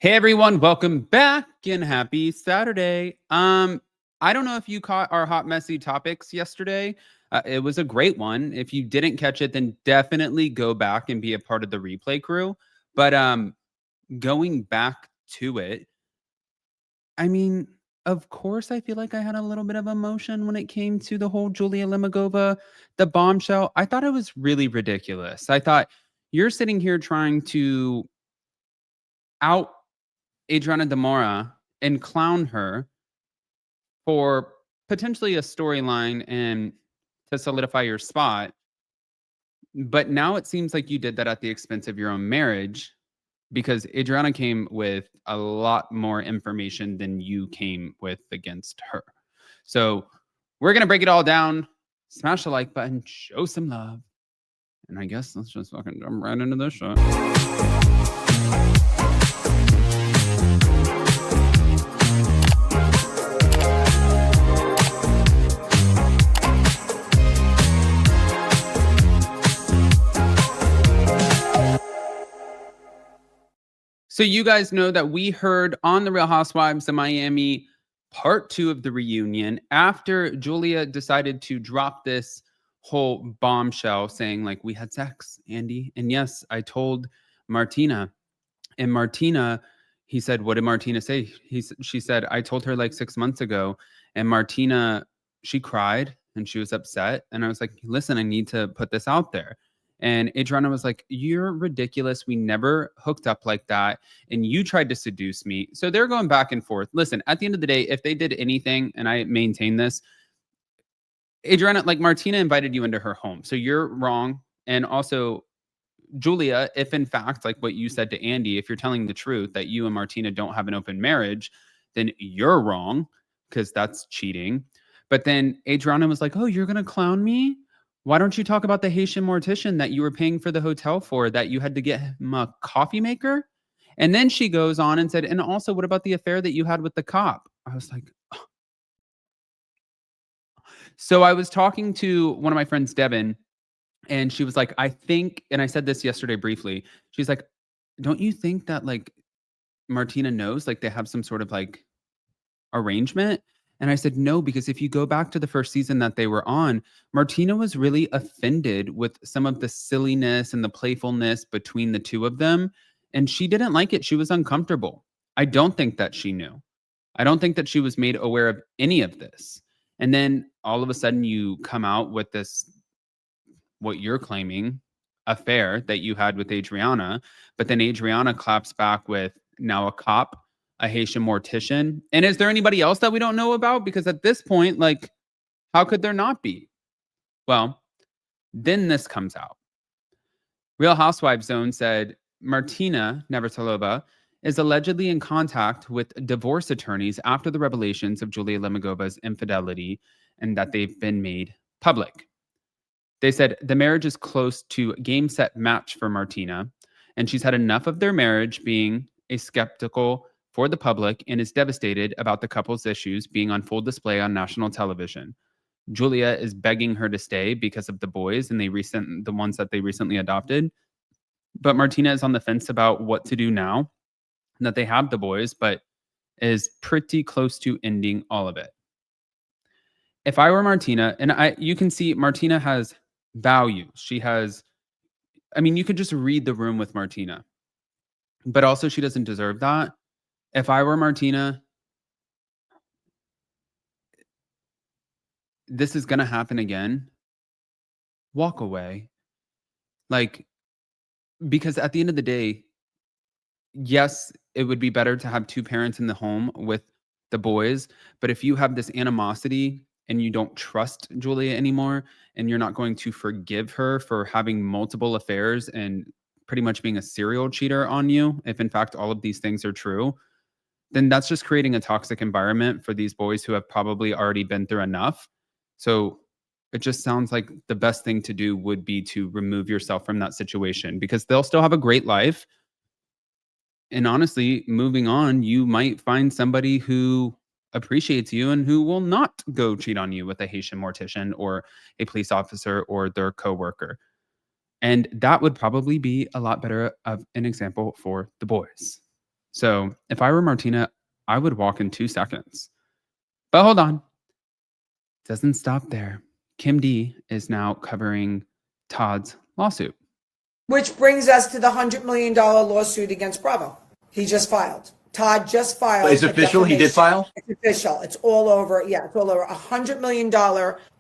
Hey everyone, welcome back and happy Saturday. I don't know if you caught our hot messy topics yesterday. It was a great one. If you didn't catch it, then definitely go back and be a part of the replay crew. But going back to it, I mean, of course, I feel like I had a little bit of emotion when it came to the whole Julia Lemigova, the bombshell. I thought it was really ridiculous. I thought you're sitting here trying to out Adriana Demora and clown her for potentially a storyline and to solidify your spot. But now it seems like you did that at the expense of your own marriage because Adriana came with a lot more information than you came with against her. So we're going to break it all down. Smash the like button, show some love. And I guess let's just fucking jump right into this shit. So you guys know that we heard on the Real Housewives of Miami part 2 of the reunion after Julia decided to drop this whole bombshell saying like we had sex, Andy. And yes, I told Martina. And Martina, he said, what did Martina say? She said, I told her like 6 months ago. And Martina, she cried and she was upset. And I was like, listen, I need to put this out there. And Adriana was like, you're ridiculous. We never hooked up like that. And you tried to seduce me. So they're going back and forth. Listen, at the end of the day, if they did anything, and I maintain this, Adriana, like Martina invited you into her home. So you're wrong. And also, Julia, if in fact, like what you said to Andy, if you're telling the truth that you and Martina don't have an open marriage, then you're wrong because that's cheating. But then Adriana was like, oh, you're going to clown me? Why don't you talk about the Haitian mortician that you were paying for the hotel for, that you had to get him a coffee maker? And then she goes on and said, and also, what about the affair that you had with the cop? I was like, so I was talking to one of my friends, Devin, and she was like, I think, and I said this yesterday briefly. She's like, don't you think that like Martina knows like they have some sort of like arrangement? And I said, no, because if you go back to the first season that they were on, Martina was really offended with some of the silliness and the playfulness between the two of them. And she didn't like it. She was uncomfortable. I don't think that she knew. I don't think that she was made aware of any of this. And then all of a sudden you come out with this, what you're claiming, affair that you had with Adriana, but then Adriana claps back with now a cop, a Haitian mortician. And is there anybody else that we don't know about? Because at this point, like, how could there not be? Well, then this comes out. Real Housewives Zone said Martina Navratilova is allegedly in contact with divorce attorneys after the revelations of Julia Lemigova's infidelity and that they've been made public. They said the marriage is close to game set match for Martina, and she's had enough of their marriage being a skeptical for the public and is devastated about the couple's issues being on full display on national television. Julia is begging her to stay because of the boys and the ones that they recently adopted. But Martina is on the fence about what to do now that they have the boys, but is pretty close to ending all of it. If I were Martina, and you can see Martina has values. She has, I mean, you could just read the room with Martina, but also she doesn't deserve that. If I were Martina, this is going to happen again. Walk away. Like, because at the end of the day, yes, it would be better to have two parents in the home with the boys. But if you have this animosity and you don't trust Julia anymore, and you're not going to forgive her for having multiple affairs and pretty much being a serial cheater on you, if in fact all of these things are true, then that's just creating a toxic environment for these boys who have probably already been through enough. So it just sounds like the best thing to do would be to remove yourself from that situation because they'll still have a great life. And honestly, moving on, you might find somebody who appreciates you and who will not go cheat on you with a Haitian mortician or a police officer or their coworker. And that would probably be a lot better of an example for the boys. So if I were Martina, I would walk in 2 seconds. But hold on. Doesn't stop there. Kim D is now covering Todd's lawsuit. Which brings us to the $100 million lawsuit against Bravo. He just filed. Todd just filed. It's official? He did file? It's official. It's all over. Yeah, it's all over. $100 million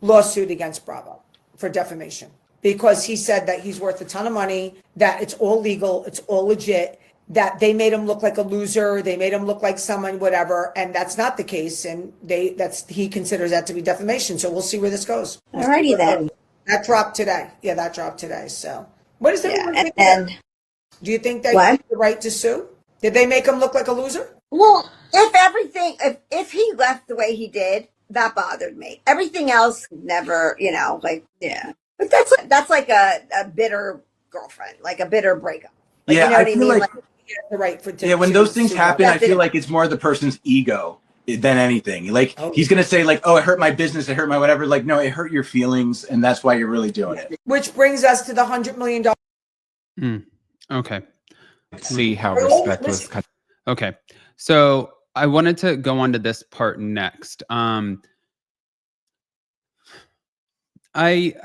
lawsuit against Bravo for defamation. Because he said that he's worth a ton of money, that it's all legal, it's all legit, that they made him look like a loser, they made him look like someone, whatever, and that's not the case, and he considers that to be defamation. So we'll see where this goes. Alrighty then. That dropped today. Yeah, that dropped today. So what does everyone think? Do you think they have the right to sue? Did they make him look like a loser? Well, if he left the way he did, that bothered me. Everything else never, yeah. But that's like a bitter girlfriend, like a bitter breakup. Like, yeah, you know I what feel like the right for when those things happen, I feel like it's more the person's ego than anything. Like he's gonna say like, "Oh, it hurt my business, it hurt my whatever." Like, no, it hurt your feelings, and that's why you're really doing it. Which brings us to the $100 million. Okay. See how respect was cut. Okay, so I wanted to go on to this part next. I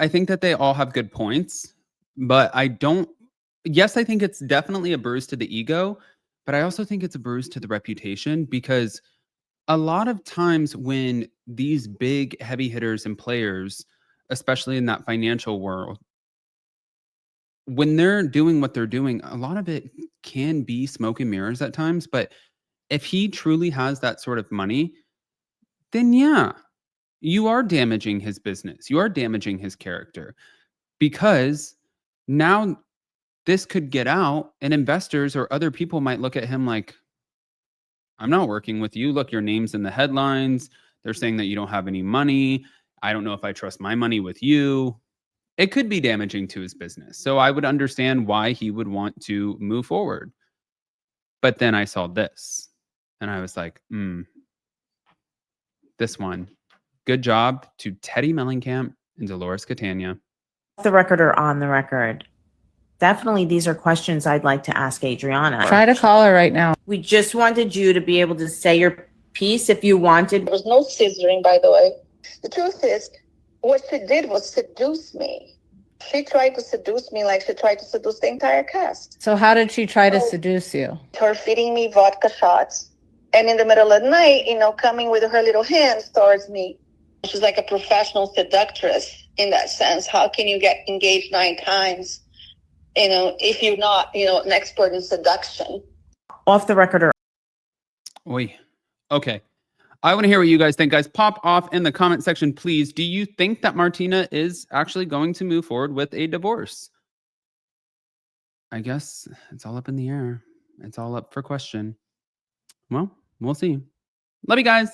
think that they all have good points, but I don't. Yes, I think it's definitely a bruise to the ego, but I also think it's a bruise to the reputation, because a lot of times when these big heavy hitters and players, especially in that financial world, when they're doing what they're doing, a lot of it can be smoke and mirrors at times. But if he truly has that sort of money, then yeah, you are damaging his business. You are damaging his character, because now this could get out and investors or other people might look at him like, I'm not working with you. Look, your name's in the headlines. They're saying that you don't have any money. I don't know if I trust my money with you. It could be damaging to his business. So I would understand why he would want to move forward. But then I saw this and I was like, this one. Good job to Teddy Mellencamp and Dolores Catania. Off the record or on the record? Definitely, these are questions I'd like to ask Adriana. Try to call her right now. We just wanted you to be able to say your piece if you wanted. There was no scissoring, by the way. The truth is, what she did was seduce me. She tried to seduce me like she tried to seduce the entire cast. So how did she try to seduce you? Her feeding me vodka shots. And in the middle of the night, coming with her little hands towards me. She's like a professional seductress in that sense. How can you get engaged 9 times, if you're not, an expert in seduction? Off the record or... Oy. Okay. I want to hear what you guys think, guys. Pop off in the comment section, please. Do you think that Martina is actually going to move forward with a divorce? I guess it's all up in the air. It's all up for question. Well, we'll see. Love you guys.